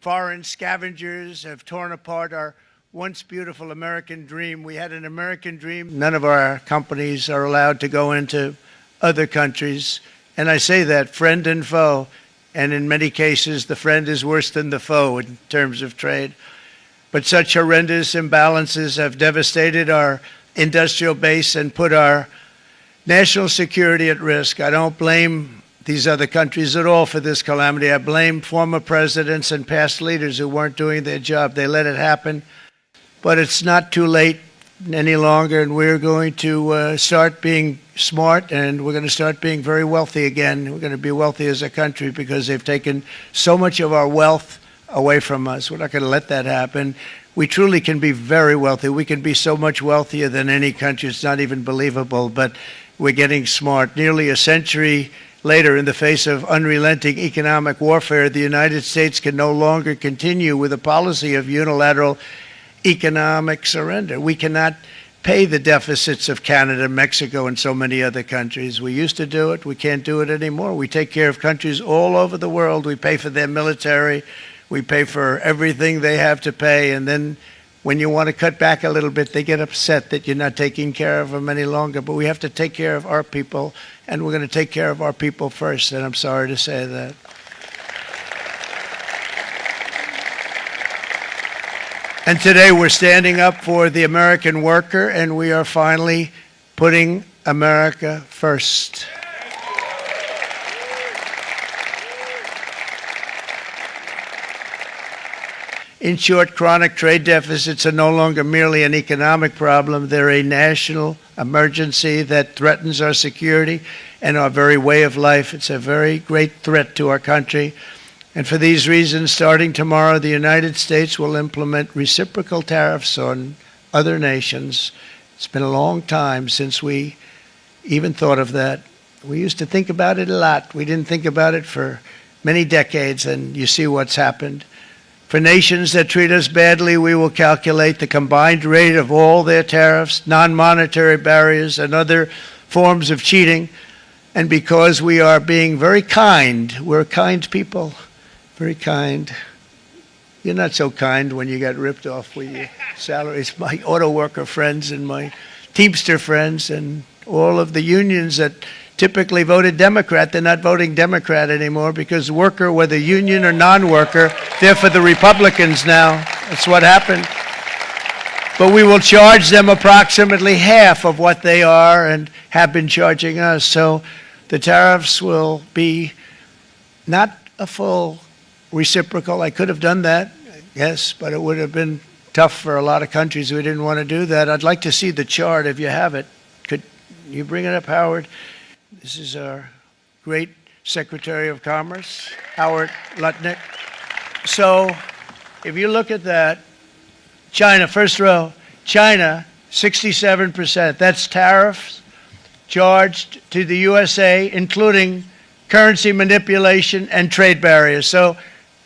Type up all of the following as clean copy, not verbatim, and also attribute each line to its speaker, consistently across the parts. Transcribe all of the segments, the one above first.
Speaker 1: foreign scavengers have torn apart our once beautiful American dream. We had an American dream. None of our companies are allowed to go into other countries. And I say that, friend and foe. And in many cases, the friend is worse than the foe in terms of trade. But such horrendous imbalances have devastated our industrial base and put our national security at risk. I don't blame these other countries at all for this calamity. I blame former presidents and past leaders who weren't doing their job. They let it happen. But it's not too late any longer, and we're going to start being smart, and we're going to start being very wealthy again. We're going to be wealthy as a country because they've taken so much of our wealth away from us. We're not going to let that happen. We truly can be very wealthy. We can be so much wealthier than any country. It's not even believable, but we're getting smart. Nearly a century later, in the face of unrelenting economic warfare, the United States can no longer continue with a policy of unilateral economic surrender. We cannot pay the deficits of Canada, Mexico, and so many other countries. We used to do it. We can't do it anymore. We take care of countries all over the world. We pay for their military. We pay for everything they have to pay. And then when you want to cut back a little bit, they get upset that you're not taking care of them any longer. But we have to take care of our people, and we're going to take care of our people first. And I'm sorry to say that. And today we're standing up for the American worker, and we are finally putting America first. In short, chronic trade deficits are no longer merely an economic problem. They're a national emergency that threatens our security and our very way of life. It's a very great threat to our country. And for these reasons, starting tomorrow, the United States will implement reciprocal tariffs on other nations. It's been a long time since we even thought of that. We used to think about it a lot. We didn't think about it for many decades, and you see what's happened. For nations that treat us badly, we will calculate the combined rate of all their tariffs, non-monetary barriers, and other forms of cheating. And because we are being very kind, we're kind people. Very kind. You're not so kind when you got ripped off with your salaries. My auto worker friends and my Teamster friends and all of the unions that typically voted Democrat, they're not voting Democrat anymore because worker, whether union or non-worker, they're for the Republicans now. That's what happened. But we will charge them approximately half of what they are and have been charging us. So the tariffs will be not a full reciprocal. I could have done that, yes, but it would have been tough for a lot of countries who didn't want to do that. I'd like to see the chart if you have it. Could you bring it up, Howard? This is our great Secretary of Commerce, Howard Lutnick. So if you look at that, China, first row, China, 67%. That's tariffs charged to the USA, including currency manipulation and trade barriers. So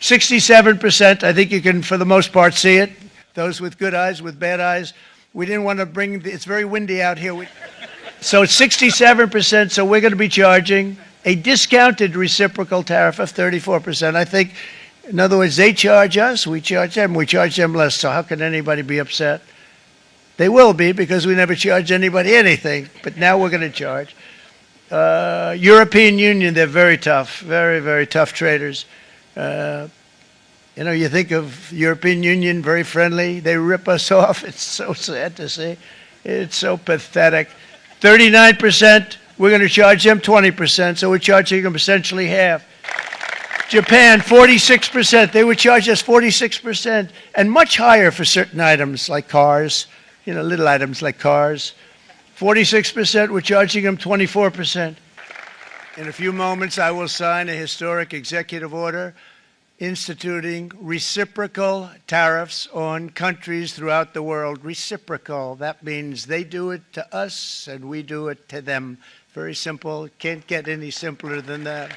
Speaker 1: 67%, I think you can, for the most part, see it. Those with good eyes, with bad eyes. We didn't want to bring, it's very windy out here. So it's 67%, so we're going to be charging a discounted reciprocal tariff of 34%. I think, in other words, they charge us, we charge them less, so how can anybody be upset? They will be, because we never charge anybody anything, but now we're going to charge. European Union, they're very tough, very, very tough traders. You know, you think of European Union, very friendly. They rip us off. It's so sad to see. It's so pathetic. 39%, we're going to charge them 20%, so we're charging them essentially half. Japan, 46%. They would charge us 46%, and much higher for certain items like cars, you know, little items like cars. 46%, we're charging them 24%. In a few moments, I will sign a historic executive order instituting reciprocal tariffs on countries throughout the world. Reciprocal, that means they do it to us and we do it to them. Very simple, can't get any simpler than that.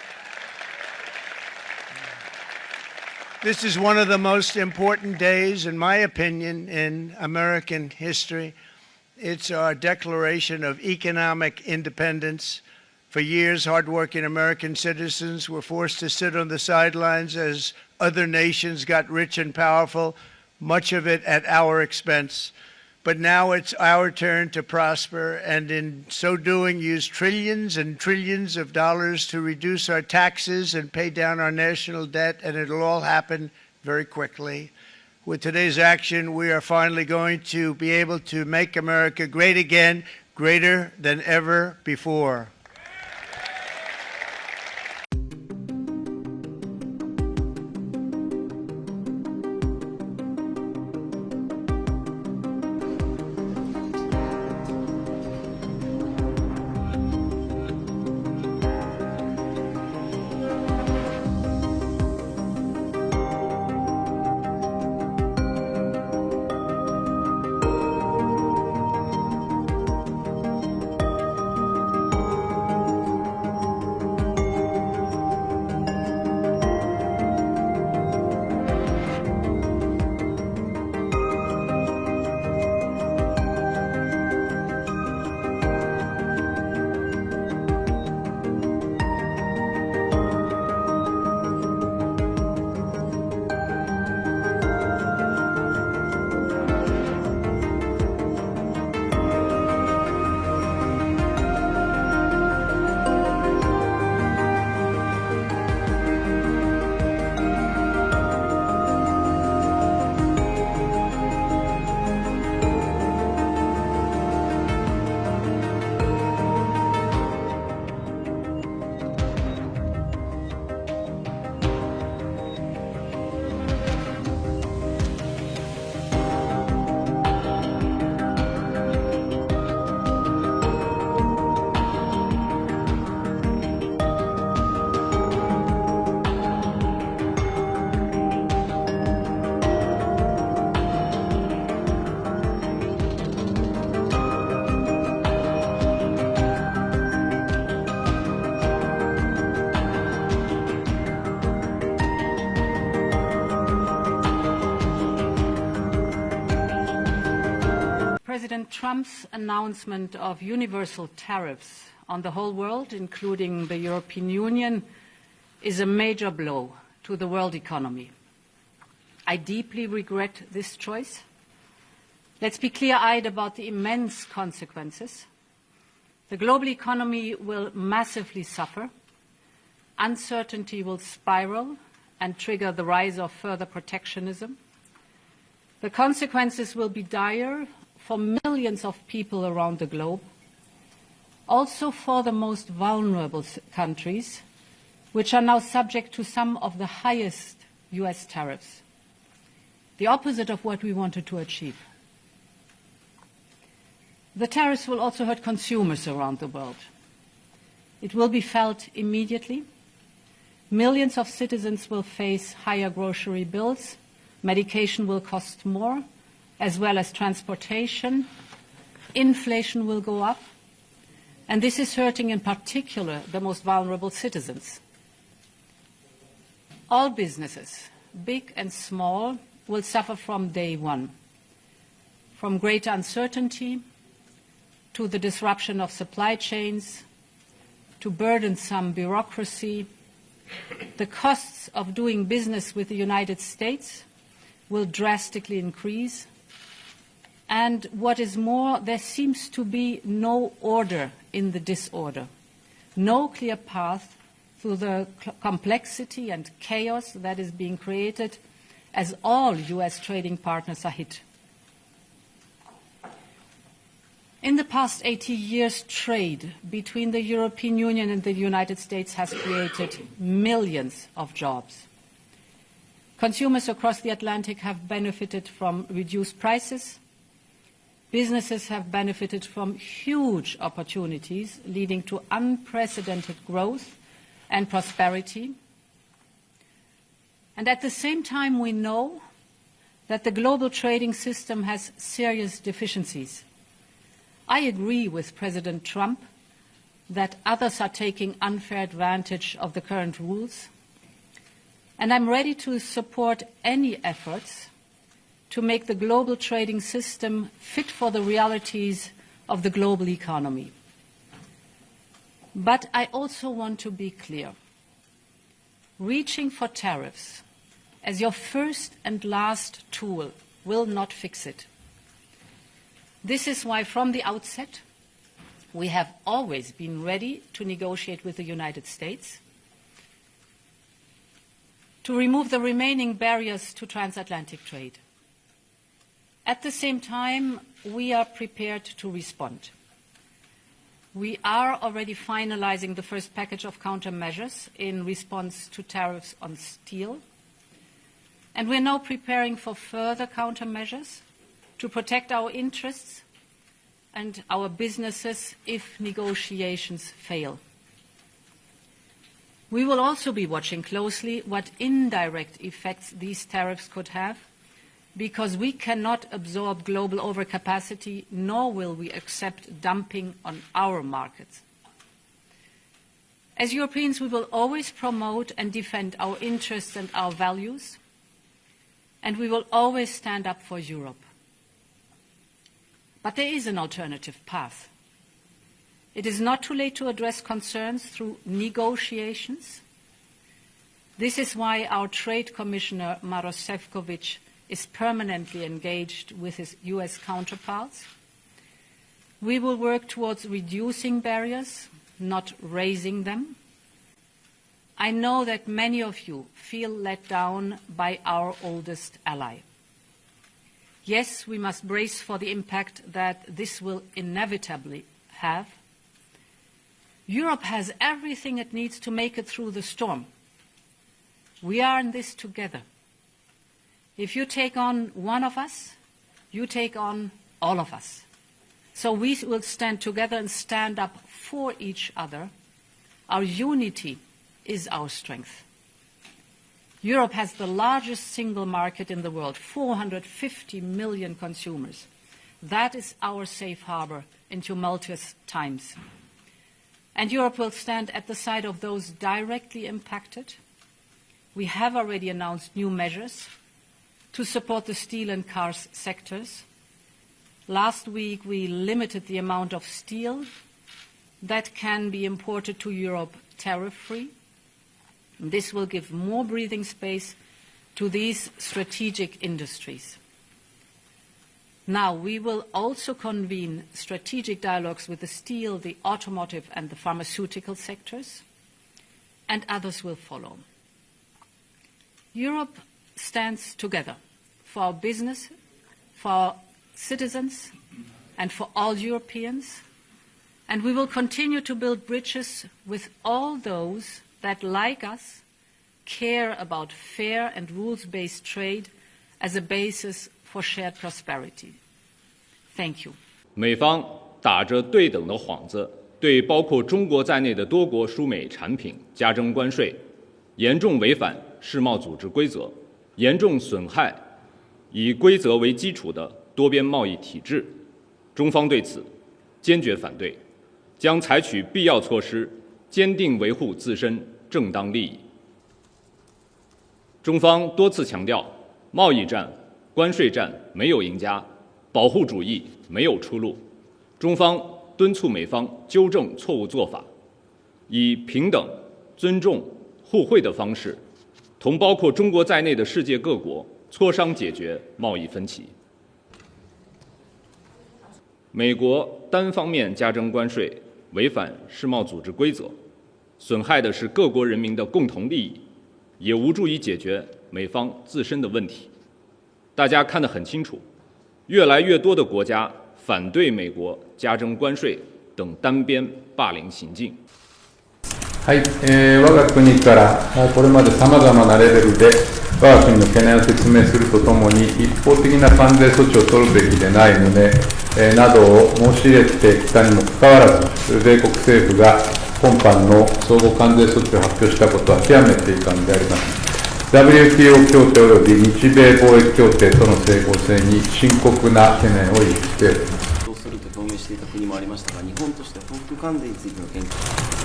Speaker 1: This is one of the most important days, in my opinion, in American history. It's our declaration of economic independence For years, hardworking American citizens were forced to sit on the sidelines as other nations got rich and powerful, much of it at our expense. But now it's our turn to prosper, and in so doing, use trillions and trillions of dollars to reduce our taxes and pay down our national debt, and it'll all happen very quickly. With today's action, we are finally going to be able to make America great again, greater than ever before.
Speaker 2: President Trump's announcement of universal tariffs on the whole world, including the European Union, is a major blow to the world economy. I deeply regret this choice. Let's be clear-eyed about the immense consequences. The global economy will massively suffer. Uncertainty will spiral and trigger the rise of further protectionism. The consequences will be dire for millions of people around the globe, also for the most vulnerable countries, which are now subject to some of the highest US tariffs, the opposite of what we wanted to achieve. The tariffs will also hurt consumers around the world. It will be felt immediately. Millions of citizens will face higher grocery bills, medication will cost more, as well as transportation. Inflation will go up, and this is hurting in particular the most vulnerable citizens. All businesses, big and small, will suffer from day one, from greater uncertainty to the disruption of supply chains, to burdensome bureaucracy. The costs of doing business with the United States will drastically increase. And what is more, there seems to be no order in the disorder, no clear path through the complexity and chaos that is being created as all US trading partners are hit. In the past 80 years, trade between the European Union and the United States has created millions of jobs. Consumers across the Atlantic have benefited from reduced prices. Businesses have benefited from huge opportunities, leading to unprecedented growth and prosperity. And at the same time, we know that the global trading system has serious deficiencies. I agree with President Trump that others are taking unfair advantage of the current rules, and I'm ready to support any efforts to make the global trading system fit for the realities of the global economy. But I also want to be clear. Reaching for tariffs as your first and last tool will not fix it. This is why from the outset we have always been ready to negotiate with the United States to remove the remaining barriers to transatlantic trade. At the same time, we are prepared to respond. We are already finalizing the first package of countermeasures in response to tariffs on steel, and we're now preparing for further countermeasures to protect our interests and our businesses if negotiations fail. We will also be watching closely what indirect effects these tariffs could have, because we cannot absorb global overcapacity, nor will we accept dumping on our markets. As Europeans, we will always promote and defend our interests and our values, and we will always stand up for Europe. But there is an alternative path. It is not too late to address concerns through negotiations. This is why our Trade Commissioner, Maroš Šefčovič, is permanently engaged with his US counterparts. We will work towards reducing barriers, not raising them. I know that many of you feel let down by our oldest ally. Yes, we must brace for the impact that this will inevitably have. Europe has everything it needs to make it through the storm. We are in this together. If you take on one of us, you take on all of us. So we will stand together and stand up for each other. Our unity is our strength. Europe has the largest single market in the world, 450 million consumers. That is our safe harbor in tumultuous times. And Europe will stand at the side of those directly impacted. We have already announced new measures to support the steel and cars sectors. Last week, we limited the amount of steel that can be imported to Europe tariff-free. This will give more breathing space to these strategic industries. Now, we will also convene strategic dialogues with the steel, the automotive, and the pharmaceutical sectors, and others will follow. Europe stands together for our business, for our citizens, and for all Europeans, and we will continue to build bridges with all those that, like us, care about fair and rules-based trade as a basis for shared prosperity. Thank you.
Speaker 3: 美方打着对等的幌子，对包括中国在内的多国输美产品加征关税，严重违反世贸组织规则，严重损害以规则为基础的多边贸易体制。中方对此坚决反对，将采取必要措施，坚定维护自身正当利益。中方多次强调，贸易战、关税战没有赢家，保护主义没有出路。中方敦促美方纠正错误做法，以平等、尊重、互惠的方式，同包括中国在内的世界各国磋商解决贸易分歧。美国单方面加征关税，违反世贸组织规则，损害的是各国人民的共同利益，也无助于解决美方自身的问题。大家看得很清楚，越来越多的国家反对美国加征关税等单边霸凌行径。
Speaker 4: はい、我が国からこれまでさまざまなレベルで我が国の懸念を説明するとともに、一方的な関税措置を取るべきでない旨、などを申し入れてきたにもかかわらず、米国政府が今般の相互関税措置を発表したことは極めて遺憾であります。WTO 協定及び日米貿易協定との整合性に深刻な懸念を有しております。
Speaker 5: すると表明していた国もありましたが、日本としては報復関税についての見解。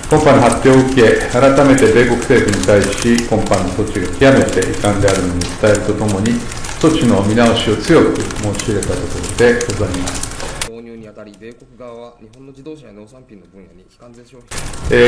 Speaker 4: 今般の発表を受け、改めて米国政府に対し、今般の措置が極めて遺憾であるのに伝えるとともに、措置の見直しを強く申し入れたところでございます。
Speaker 5: 導入にあた
Speaker 6: たり、米国側は日本の自動車や農産品の分野に非関税消費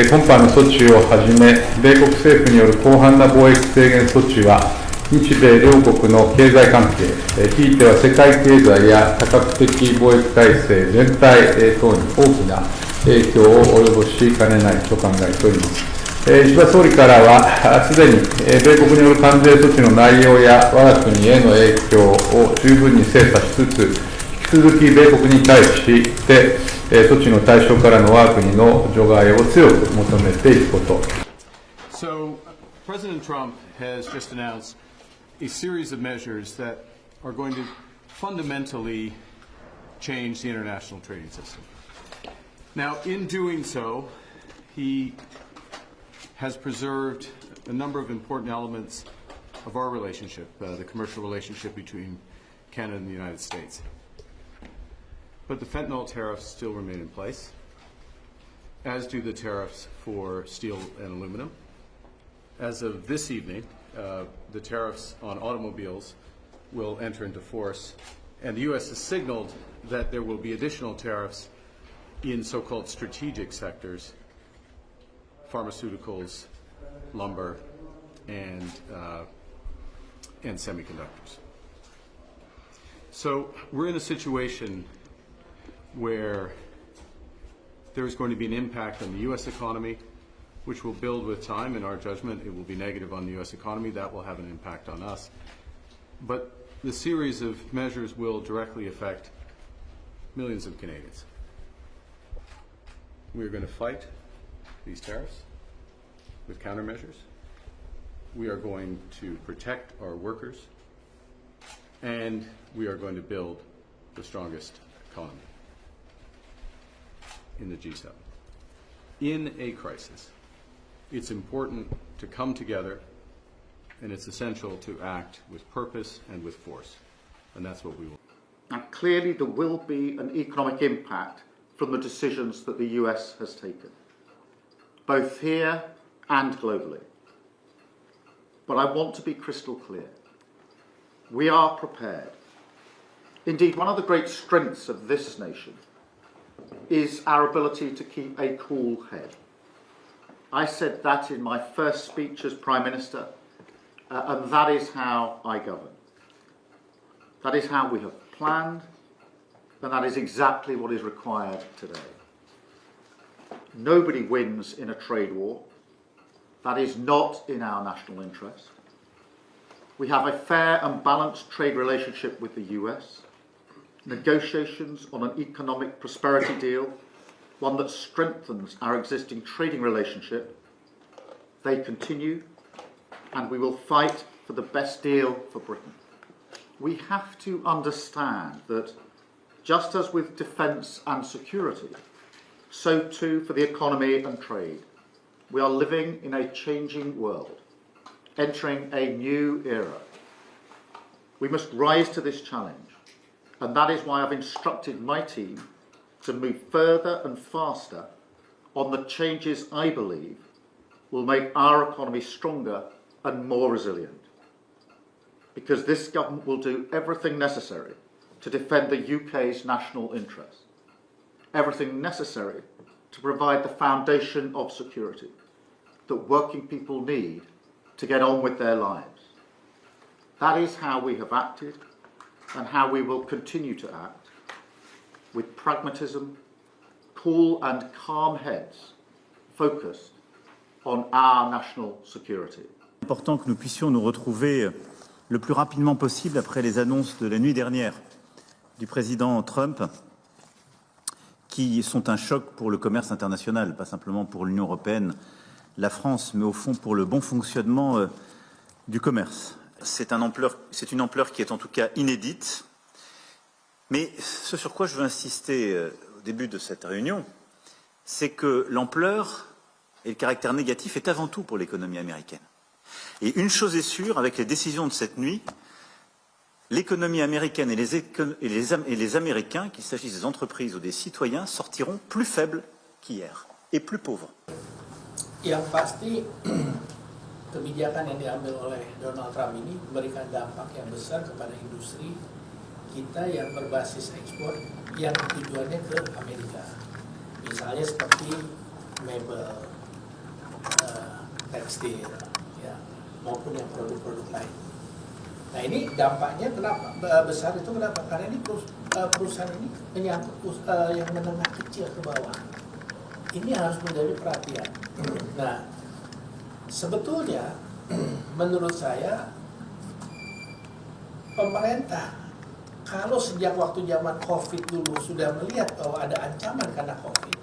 Speaker 4: 今般の措置をはじめ、米国政府による広範な貿易制限措置は、日米両国の経済関係、ひいては世界経済や多角的貿易体制全体等に大きな影響を及ぼしかねないと考えております。石破総理からは、すでに米国による関税措置の内容や我が国への影響を十分に精査しつつ、引き続き米国に対して、措置の対象からの我が国の除外を強く求めていくこと。
Speaker 7: So, President Trump has just announced a series of measures that are going to fundamentally change the international trading system. Now, in doing so, he has preserved a number of important elements of our relationship, the commercial relationship between Canada and the United States. But the fentanyl tariffs still remain in place, as do the tariffs for steel and aluminum. As of this evening, the tariffs on automobiles will enter into force, and the U.S. has signaled that there will be additional tariffs in so-called strategic sectors, pharmaceuticals, lumber, and semiconductors. So we're in a situation where there is going to be an impact on the U.S. economy, which will build with time. In our judgment, it will be negative on the U.S. economy. That will have an impact on us. But the series of measures will directly affect millions of Canadians. We are going to fight these tariffs with countermeasures. We are going to protect our workers, and we are going to build the strongest economy in the G7. In a crisis, it's important to come together, and it's essential to act with purpose and with force, and that's what we will.
Speaker 8: And clearly there will be an economic impact from the decisions that the US has taken, both here and globally. But I want to be crystal clear. We are prepared. Indeed, one of the great strengths of this nation is our ability to keep a cool head. I said that in my first speech as Prime Minister, and that is how I govern. That is how we have planned, and that is exactly what is required today. Nobody wins in a trade war. That is not in our national interest. We have a fair and balanced trade relationship with the US, negotiations on an economic prosperity deal, one that strengthens our existing trading relationship. They continue, and we will fight for the best deal for Britain. We have to understand that just as with defence and security, so too for the economy and trade. We are living in a changing world, entering a new era. We must rise to this challenge, and that is why I've instructed my team to move further and faster on the changes I believe will make our economy stronger and more resilient. Because this government will do everything necessary to defend the UK's national interests, everything necessary to provide the foundation of security that working people need to get on with their lives. That is how we have acted and how we will continue to act, with pragmatism, cool and calm heads, focused on our national security.
Speaker 9: C'est important que nous puissions nous retrouver le plus rapidement possible après les annonces de la nuit dernière du président Trump, qui sont un choc pour le commerce international, pas simplement pour l'Union européenne, la France, mais au fond pour le bon fonctionnement du commerce. C'est une ampleur qui est en tout cas inédite, mais ce sur quoi je veux insister au début de cette réunion, c'est que l'ampleur et le caractère négatif est avant tout pour l'économie américaine. Et une chose est sûre, avec les décisions de cette nuit, l'économie américaine et les Américains, qu'il s'agisse des entreprises ou des citoyens, sortiront plus faibles qu'hier et plus pauvres.
Speaker 10: Yang pasti kebijakan yang diambil oleh Donald Trump ini memberikan dampak yang besar kepada industri kita yang berbasis ekspor yang tujuannya ke Amerika. Misalnya seperti mebel, tekstil, ya, maupun yang produk-produk lain. Nah ini dampaknya kenapa besar itu kenapa? Karena ini perusahaan ini menyangkut yang menengah kecil ke bawah. Ini harus menjadi perhatian. Nah sebetulnya menurut saya pemerintah kalau sejak waktu zaman COVID dulu sudah melihat bahwa ada ancaman karena COVID,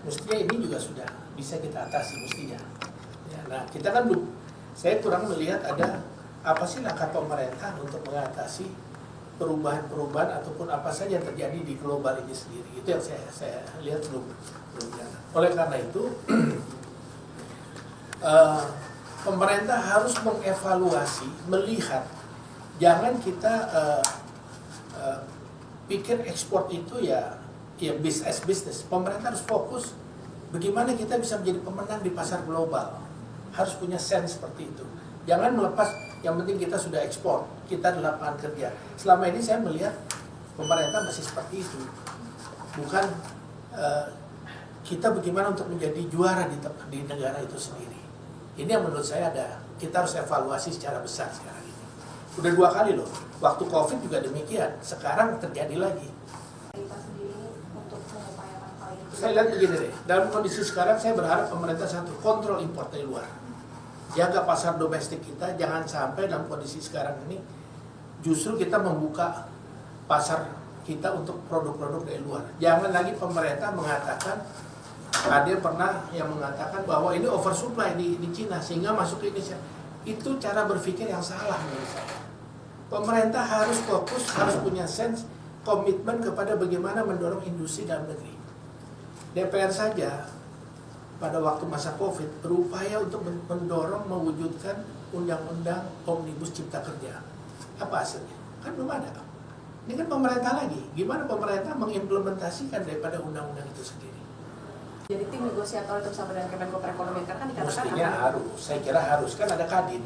Speaker 10: mestinya ini juga sudah bisa kita atasi mestinya. Ya, nah kita kan belum, saya kurang melihat ada apa sih langkah pemerintah untuk mengatasi perubahan-perubahan ataupun apa saja yang terjadi di global ini sendiri. Itu yang saya lihat belum jalan. Oleh karena itu, pemerintah harus mengevaluasi, melihat, jangan kita pikir ekspor itu ya bisnis. Pemerintah harus fokus bagaimana kita bisa menjadi pemenang di pasar global. Harus punya sense seperti itu. Jangan melepas, yang penting kita sudah ekspor, kita di lapangan kerja. Selama ini saya melihat pemerintah masih seperti itu. Bukan kita bagaimana untuk menjadi juara di negara itu sendiri. Ini yang menurut saya kita harus evaluasi secara besar sekarang ini. Udah 2 kali loh, waktu COVID juga demikian, sekarang terjadi lagi. Saya lihat begini deh, dalam kondisi sekarang saya berharap pemerintah satu, kontrol impor dari luar. Jaga pasar domestik kita, jangan sampai dalam kondisi sekarang ini justru kita membuka pasar kita untuk produk-produk dari luar. Jangan lagi pemerintah mengatakan, ada pernah yang mengatakan bahwa ini oversupply di Cina sehingga masuk ke Indonesia. Itu cara berpikir yang salah menurut saya. Pemerintah harus fokus, harus punya sense, komitmen kepada bagaimana mendorong industri dalam negeri. DPR saja pada waktu masa COVID berupaya untuk mendorong mewujudkan undang-undang omnibus cipta kerja. Apa hasilnya? Kan belum ada. Ini kan pemerintah lagi. Gimana pemerintah mengimplementasikan daripada undang-undang itu sendiri?
Speaker 11: Jadi tim negosiator itu bersama dengan Kemenko Perekonomian kan dikatakan
Speaker 10: mestinya harus. Saya kira harus, kan ada Kadin.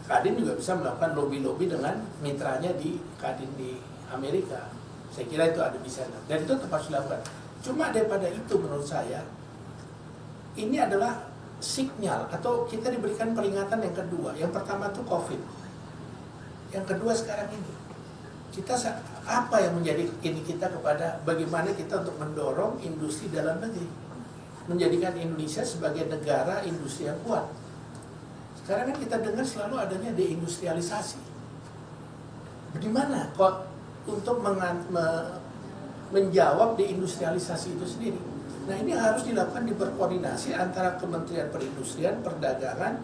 Speaker 10: Kadin juga bisa melakukan lobby-lobby dengan mitranya di Kadin di Amerika. Saya kira itu ada bisa. Dan itu tetap harus dilakukan. Cuma daripada itu menurut saya ini adalah sinyal atau kita diberikan peringatan yang kedua. Yang pertama itu COVID. Yang kedua sekarang ini. Kita apa yang menjadi ini kita kepada bagaimana kita untuk mendorong industri dalam negeri. Menjadikan Indonesia sebagai negara industri yang kuat. Sekarang kan kita dengar selalu adanya deindustrialisasi. Bagaimana kok untuk menjawab deindustrialisasi itu sendiri? Nah ini harus dilakukan berkoordinasi antara Kementerian Perindustrian, Perdagangan,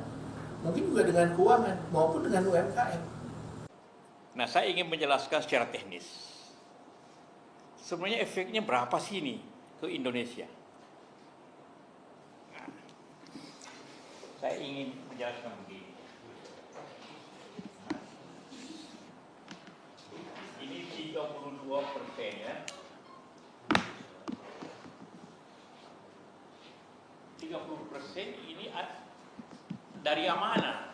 Speaker 10: mungkin juga dengan keuangan maupun dengan UMKM.
Speaker 12: Nah saya ingin menjelaskan secara teknis. Sebenarnya efeknya berapa sih ini ke Indonesia? Nah, saya ingin menjelaskan begini. Ini 32% ya. 30% ini dari yang mana?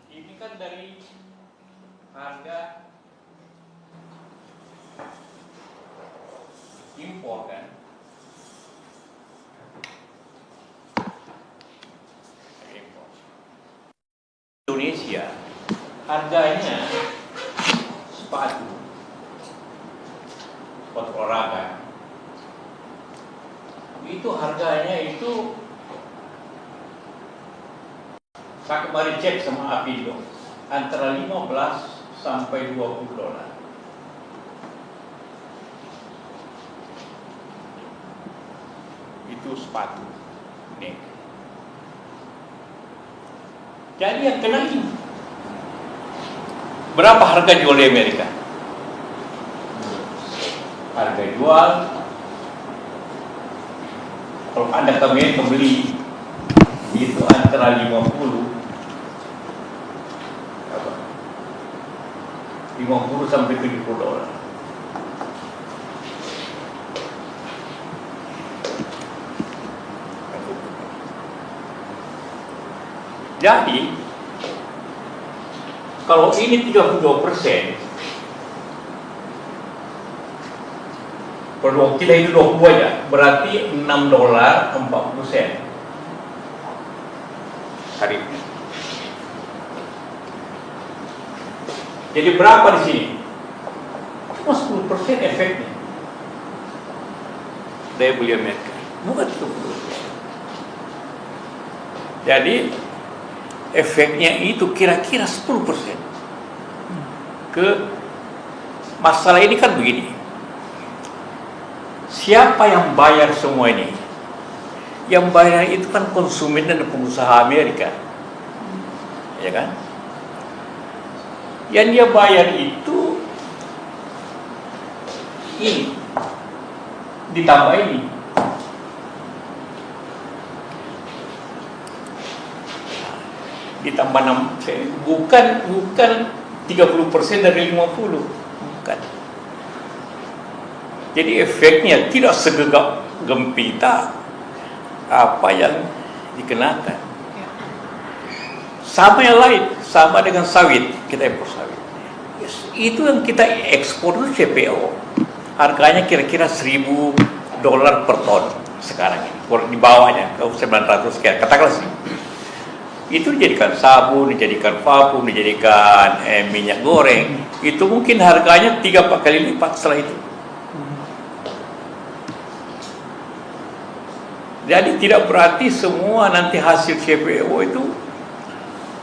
Speaker 12: Ini kan dari harga impor kan? Impor. Indonesia harganya sepatu olahraga itu harganya itu saya kemarin cek sama Apindo antara 15 sampai $20. Itu sepatu nih. Jadi yang kena ini berapa harga jual di Amerika? Harga jual kalau Anda ke Amerika beli itu antara 50 sampai $70. Jadi kalau ini 32%, Produk kita itu 20 aja, berarti $6 40 sen tarifnya. Jadi berapa di sini? Cuma 10% efeknya daya beli Amerika, bukan 30%. Jadi efeknya itu kira-kira 10%. Masalah ini kan begini, siapa yang bayar semua ini? Yang bayar itu kan konsumen dan pengusaha Amerika, ya kan? Yang dia bayar itu ini ditambah ini. Ditambah 6, bukan 30% dari 50, bukan. Jadi efeknya tidak segegap gempita apa yang dikenakan. Sama yang lain, sama dengan sawit, kita impor sawit. Yes, itu yang kita ekspor itu CPO. Harganya kira-kira $1.000 per ton sekarang ini. Di bawahnya, 900 sekian, katakanlah sih. Itu dijadikan sabun, dijadikan vakum, dijadikan minyak goreng. Itu mungkin harganya 3-4 kali lipat setelah itu. Jadi tidak berarti semua nanti hasil CPO itu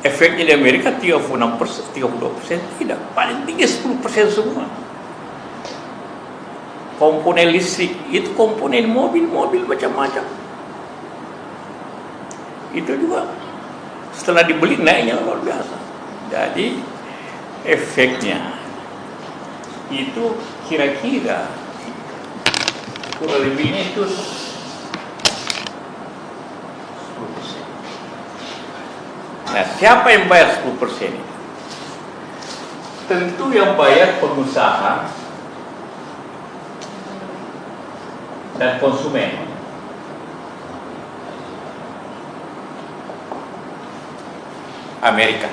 Speaker 12: efeknya di Amerika 36%, 32%, tidak. Paling tinggi 10% semua. Komponen listrik, itu komponen mobil macam-macam. Itu juga setelah dibeli naiknya luar biasa. Jadi efeknya itu kira-kira kurang lebihnya itu 10%. Nah, siapa yang bayar 10% itu? Tentu yang bayar pengusaha dan konsumen. Amerika.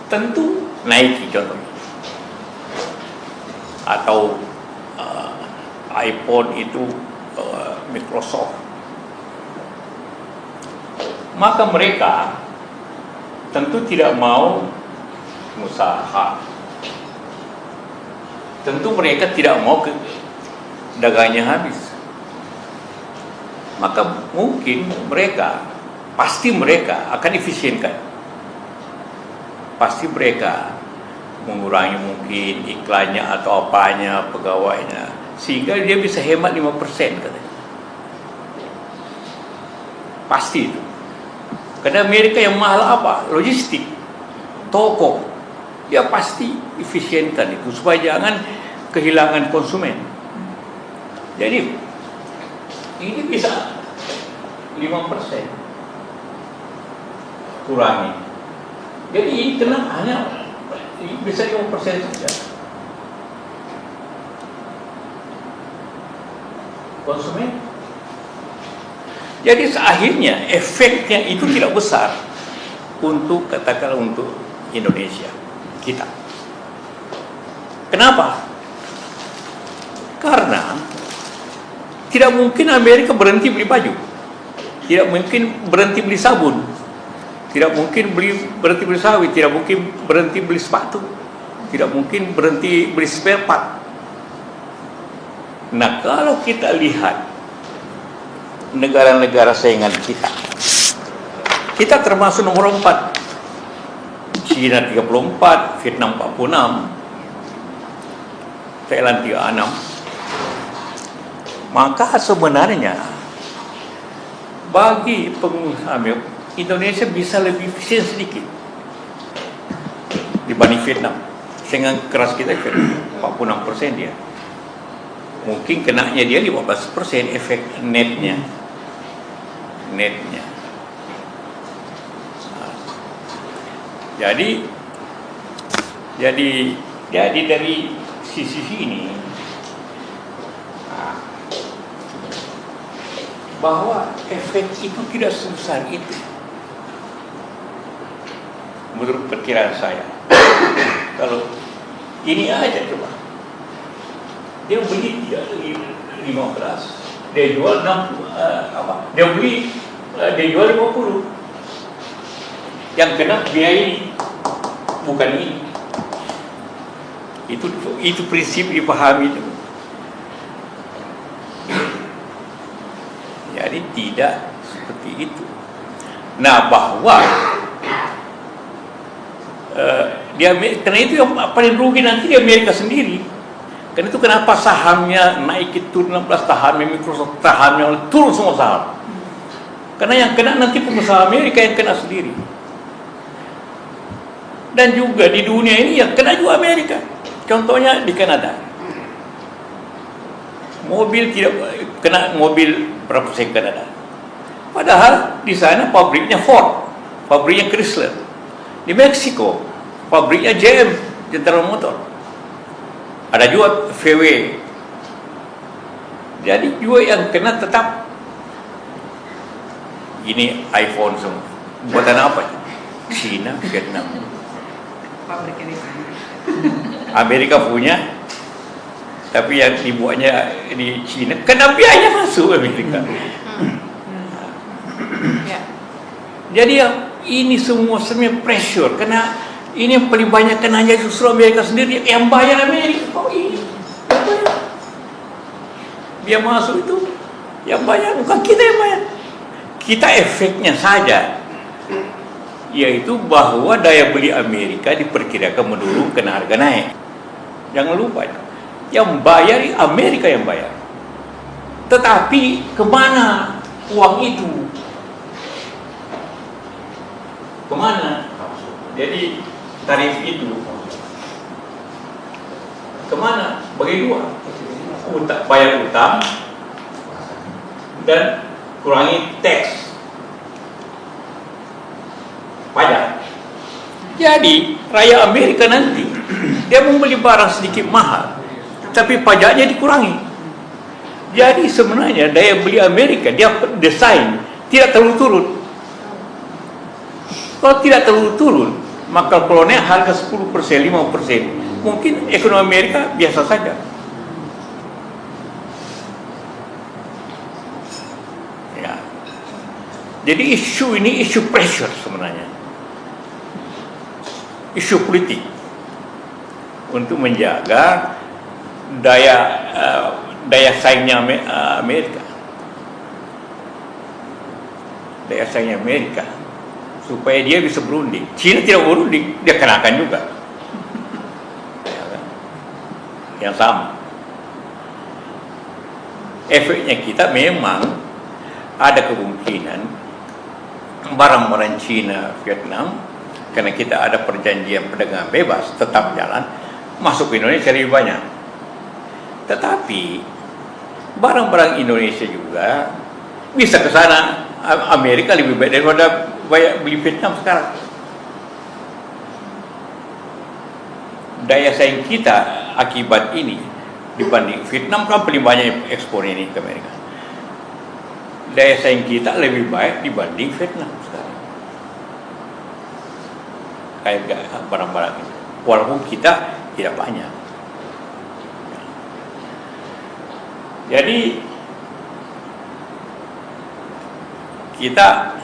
Speaker 12: Tentu Nike contohnya. Atau iPhone itu Microsoft. Maka mereka tentu tidak mau usaha. Tentu mereka tidak mau dagangnya habis. Maka mungkin pasti mereka akan efisienkan. Pasti mereka mengurangi mungkin iklannya atau apanya, pegawainya, sehingga dia bisa hemat 5% katanya. Pasti itu. Karena Amerika yang mahal apa? Logistik, toko. Ya pasti efisienkan itu supaya jangan kehilangan konsumen. Jadi ini bisa 5% kurangi. Jadi ini kena hanya bisa 5% saja. Konsumen. Jadi akhirnya efeknya itu tidak besar untuk katakanlah untuk Indonesia kita. Kenapa? Karena tidak mungkin Amerika berhenti beli baju, tidak mungkin berhenti beli sabun, tidak mungkin berhenti beli sawit, tidak mungkin berhenti beli sepatu, tidak mungkin berhenti beli spare part. Nah, kalau kita lihat negara-negara saingan kita termasuk nomor 4. China 34, Vietnam 46, Thailand 36. Maka sebenarnya bagi pengusaha Indonesia bisa lebih efisien sedikit dibanding Vietnam. Sehingga keras kita 46% dia. Mungkin kenanya dia 15% efek netnya. Jadi dari sisi ini bahwa efek itu tidak sebesar itu menurut perkiraan saya. Kalau Ini aja coba. Dia beli 15, dia jual 60, dia jual 50. Yang kena biaya ini, bukan ini. Itu prinsip dipahami itu. Jadi tidak seperti itu. Nah, bahwa karena itu yang paling rugi nanti di Amerika sendiri. Karena itu kenapa sahamnya naik turun 16, sahamnya Microsoft, sahamnya turun semua saham. Karena yang kena nanti pengusaha Amerika yang kena sendiri. Dan juga di dunia ini yang kena juga Amerika. Contohnya di Kanada. Mobil tidak kena mobil berapa persen Kanada. Padahal di sana pabriknya Ford, pabriknya Chrysler. Di Meksiko, pabriknya GM, General Motor. Ada juga VW. Jadi juga yang kena tetap ini iPhone semua. Buatan apa? Cina, Vietnam.
Speaker 11: Pabriknya di sana.
Speaker 12: Amerika punya, tapi yang dibuatnya di Cina, kena biaya masuk Amerika.
Speaker 11: Ya.
Speaker 12: Jadi ini semua sebenarnya pressure, karena ini yang paling banyak kenanya justru Amerika sendiri, yang bayar Amerika. Kok ini? Yang bayar. Dia masuk itu, yang bayar bukan kita yang bayar. Kita efeknya saja, yaitu bahwa daya beli Amerika diperkirakan menurun karena harga naik. Jangan lupa, yang bayar Amerika yang bayar. Tetapi kemana uang itu? Kemana? Jadi tarif itu kemana? Bagi dua, bayar utang dan kurangi tax, pajak. Jadi rakyat Amerika nanti dia membeli barang sedikit mahal, tapi pajaknya dikurangi. Jadi sebenarnya daya beli Amerika dia desain tidak terlalu turun. Kalau tidak terlalu turun, maka kalau naik harga 10%, 5%, mungkin ekonomi Amerika biasa saja. Ya. Jadi isu ini isu pressure sebenarnya. Isu politik untuk menjaga daya saingnya Amerika. Daya saingnya Amerika. Supaya dia bisa berunding. China tidak berunding, dia kenakan juga. Yang sama. Efeknya kita memang ada kemungkinan barang-barang China, Vietnam, karena kita ada perjanjian perdagangan bebas, tetap jalan, masuk ke Indonesia lebih banyak. Tetapi barang-barang Indonesia juga bisa ke sana. Amerika lebih baik daripada banyak beli Vietnam sekarang. Daya saing kita akibat ini dibanding Vietnam kan paling banyak ekspor ini ke Amerika. Daya saing kita lebih baik dibanding Vietnam sekarang. Kayak barang-barang ini. Walaupun kita tidak banyak. Jadi kita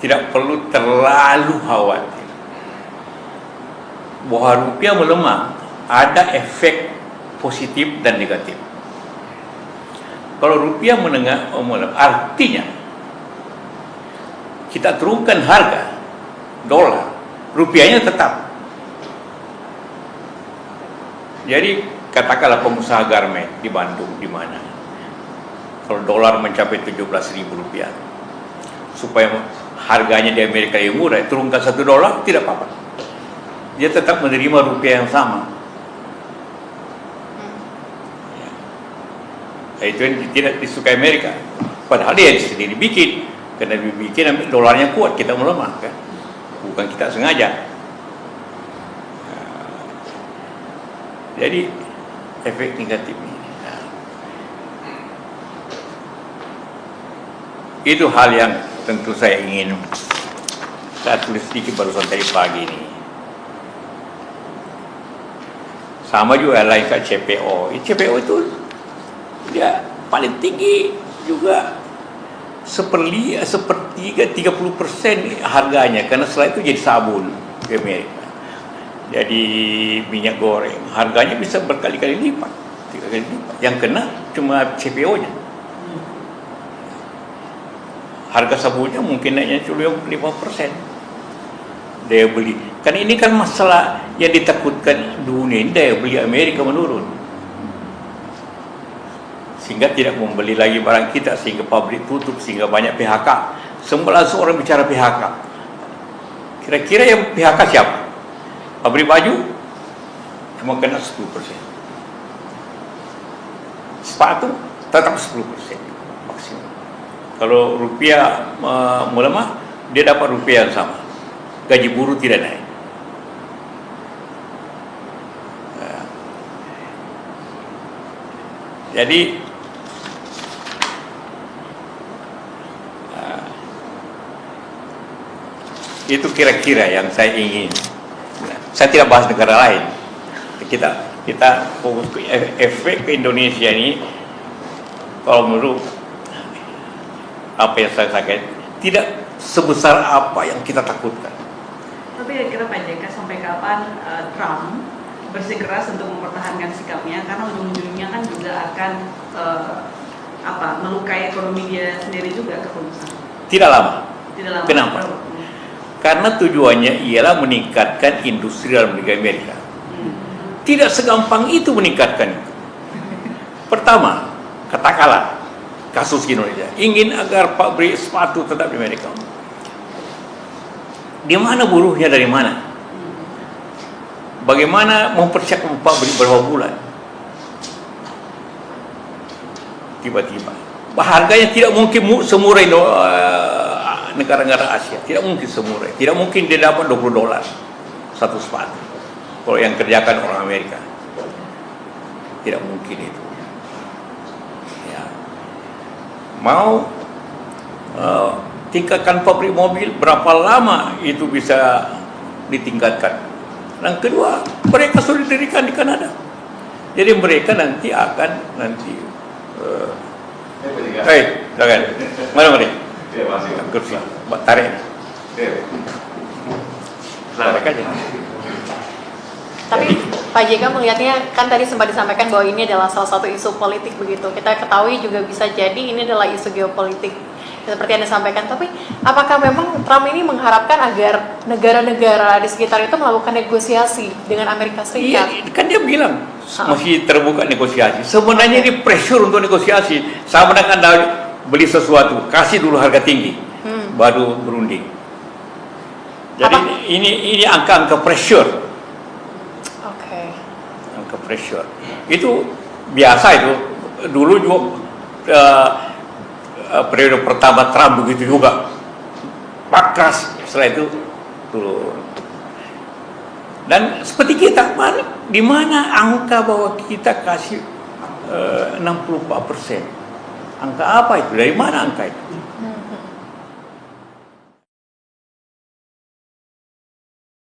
Speaker 12: tidak perlu terlalu khawatir bahwa rupiah melemah. Ada efek positif dan negatif. Kalau rupiah melemah, artinya kita turunkan harga dolar, rupiahnya tetap. Jadi katakanlah pengusaha garment di Bandung, di mana kalau dolar mencapai 17.000 rupiah, supaya harganya di Amerika yang murah, turunkan $1, tidak apa-apa. Dia tetap menerima rupiah yang sama. Ya. Itu yang tidak disukai Amerika. Padahal dia sendiri bikin. Karena bikin dolarnya kuat, kita melemah kan. Bukan kita sengaja. Jadi efek negatif ini. Itu hal yang tentu saya ingin saya tulis sedikit barusan tadi pagi ini. Sama juga lain kat CPO. CPO itu dia paling tinggi juga sepertiga 30% harganya, karena setelah itu jadi sabun di Amerika, jadi minyak goreng, harganya bisa berkali-kali lipat, 3 kali lipat. Yang kena cuma CPO-nya. Harga sabunnya mungkin naiknya cuma 5%. Daya beli. Kan ini kan masalah yang ditakutkan dunia ini, daya beli Amerika menurun. Sehingga tidak membeli lagi barang kita, sehingga pabrik tutup, sehingga banyak PHK. Semua langsung orang bicara PHK. Kira-kira yang PHK siapa? Pabrik baju cuma kena 10%. Sepatu tetap 10% maksimum. Kalau rupiah melemah, dia dapat rupiah yang sama. Gaji buruh tidak naik. Jadi itu kira-kira yang saya ingin. Saya tidak bahas negara lain. Kita fokus ke efek ke Indonesia ini. Kalau menurut apa yang saya sampaikan, tidak sebesar apa yang kita takutkan.
Speaker 11: Tapi kira-kira Pak JK sampai kapan Trump bersikeras untuk mempertahankan sikapnya, karena ujung-ujungnya kan juga akan melukai ekonomi dia sendiri juga ke perusahaan.
Speaker 12: Tidak lama.
Speaker 11: Tidak lama.
Speaker 12: Kenapa? Karena tujuannya ialah meningkatkan industri dalam negeri Amerika. Tidak segampang itu meningkatkan. Pertama, katakanlah kasus Indonesia ingin agar pabrik sepatu tetap di Amerika. Di mana buruhnya, dari mana? Bagaimana mempersiapkan pabrik berapa bulan? Tiba-tiba harganya tidak mungkin semurah negara-negara Asia, tidak mungkin semurah. Tidak mungkin dia dapat $20 satu sepatu kalau yang kerjakan orang Amerika. Tidak mungkin itu. Ya. Mau tingkatkan pabrik mobil, berapa lama itu bisa ditingkatkan? Dan kedua, mereka sudah didirikan di Kanada. Jadi mereka nanti akan silakan. Mana mereka? Kursi, tarik. Tarik aja.
Speaker 13: Tapi Pak JK melihatnya, kan tadi sempat disampaikan bahwa ini adalah salah satu isu politik begitu. Kita ketahui juga bisa jadi ini adalah isu geopolitik seperti yang disampaikan. Tapi apakah memang Trump ini mengharapkan agar negara-negara di sekitar itu melakukan negosiasi dengan Amerika Serikat?
Speaker 12: Iya, kan dia bilang masih terbuka negosiasi. Sebenarnya ini pressure untuk negosiasi. Sama dengan Anda beli sesuatu, kasih dulu harga tinggi, baru berunding. Jadi ini angka-angka pressure.
Speaker 13: Oke.
Speaker 12: Angka pressure. Itu biasa itu. Dulu juga periode pertama Trump begitu juga. Pakas, setelah itu turun. Dan seperti kita, di mana angka bahwa kita kasih 64%? Angka apa itu? Dari mana angka itu?